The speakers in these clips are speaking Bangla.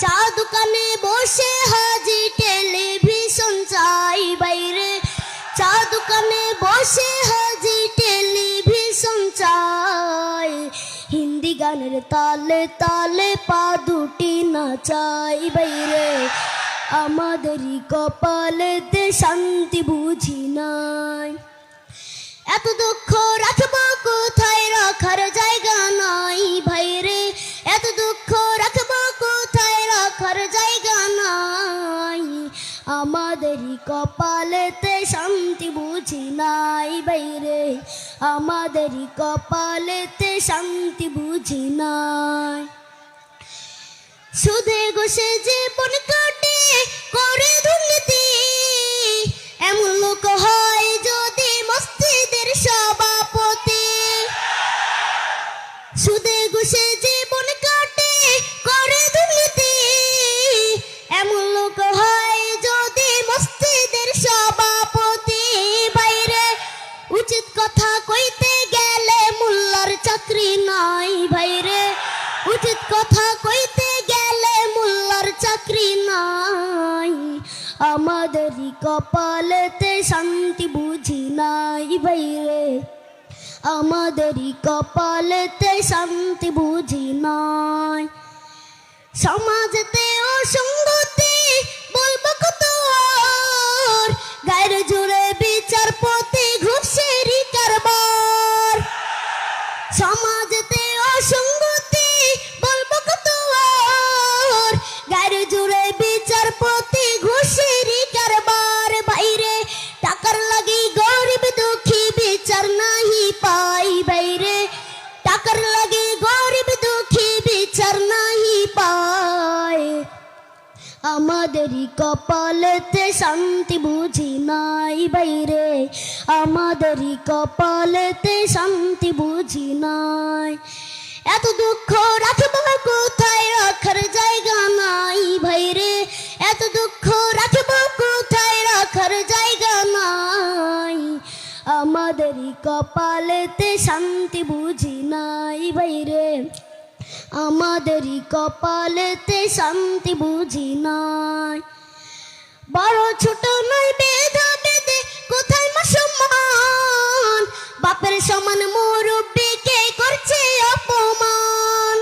চা দোকানে বসে হাজি টেলিভিশন চাই বাইরে, চা দোকানে বসে হাজি টেলিভিশন চাই। হিন্দি গানের তালে তালে পা দুটি নাচাই বাইরে, আমাদেরই কপালেতে শান্তি বুঝি নাই। এত দুঃখ রাখবো কোথায়, রাখার জায়গা নাই ভাইরে, এত দুঃখ রাখবো কোথায়, রাখার জায়গা নাই। আমাদেরই কপালেতে শান্তি বুঝি নাই বাইরে, আমাদেরই কপালেতে শান্তি বুঝি নাই। সুদে ঘুষে জীবন কাটে করে দুর্নীতি, এমন লোক হয় যদি মসজিদের সভাপতি। সুদে ঘুষে জীবন কাটে করে দুর্নীতি, এমন লোক হয় যদি মসজিদের সভাপতি। বাইরে উচিত কথা কইতে গেলে মোল্লার চাকরি নাই ভাইরে, উচিত কথা কইতে গেলে মোল্লার চাকরি নাই। আমাদেরই কপালেতে শান্তি বুঝি নাই ভাইরে, আমাদেরই কপালেতে শান্তি বুঝি নাই। সমাজেতে অসঙ্গতি বলবো কত আর, গায়ের জোরে বিচারপতি ঘুষেরই কারবার। সমাজেতে অসঙ্গতি বলবো কত আর, গায়ের জোরে বিচারপতি ঘুষেরই কারবার। বাইরে টাকার লাগি গরিব দুঃখী বিচার নাহি পাই বাইরে, টাকার লাগি গরিব দুঃখী বিচার নাহি পায়। আমাদেরই কপালেতে শান্তি বুঝি নাই বাইরে, আমাদেরই কপালেতে শান্তি বুঝি নাই। এত দুঃখ রাখবো কোথায়, রাখার জায়গা নাই ভাইরে, এত দুঃখ রাখবো কোথায়, রাখার জায়গা নাই। আমাদেরই কপালেতে শান্তি বুঝি নাই বাইরে, আমাদেরই কপালেতে শান্তি বুঝি নাই। বড় ছোট নয় বেধা বেদে কোথায় মা সম্মান, বাপের সমান মুরব্বিকে করছে অপমান।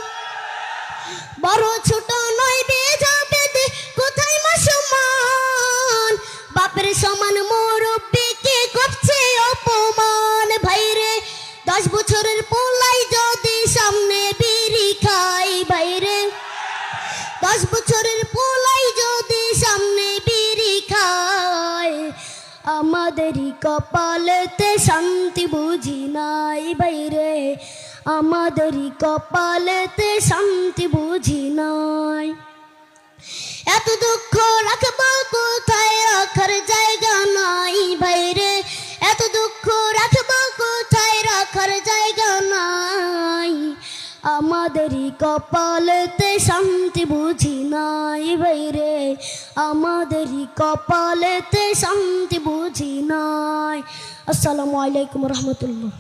বড় ছোট নয় বেধা বেদে কোথায় মা সম্মান, বাপের সমান মুরব্বিকে করছে অপমান। ভাইরে 10 বছরের পোলাই যদি সামনে বিড়ি খাই ভাইরে, 10 বছরের পোলাই যদি সামনে বিড়ি খায়। আমাদেরই কপালেতে শান্তি বুঝি নাই বাইরে, আমাদেরই কপালেতে শান্তি বুঝি নাই। এত দুঃখ রাখবো কোথায়, রাখার জায়গা নাই ভাইরে, এত দুঃখ রাখবো কোথায়, রাখার জায়গা নাই। আমাদেরই কপালেতে শান্তি বুঝি নাই বাইরে, আমাদেরই কপালেতে শান্তি বুঝি নাই। আসসালামু আলাইকুম রহমতুল্লাহ।